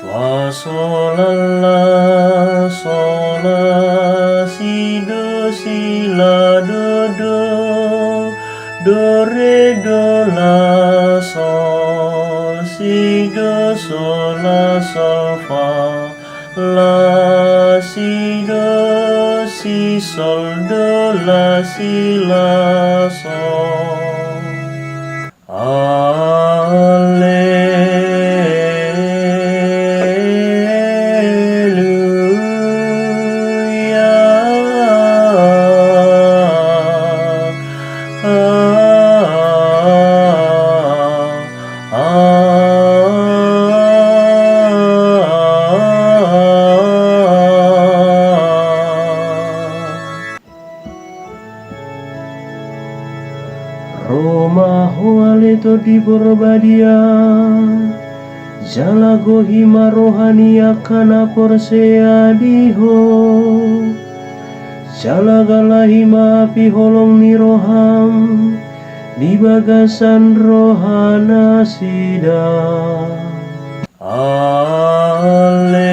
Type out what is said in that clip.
Wa sol la sola si do si la do do do re do la sol si do sol la sol fa la si do si sol do la si la sol. Roma hoaleto di Borbadia Jalago hima rohania kana porsea diho Jalagala hima api holong ni roham di bagasan rohana sida. Ale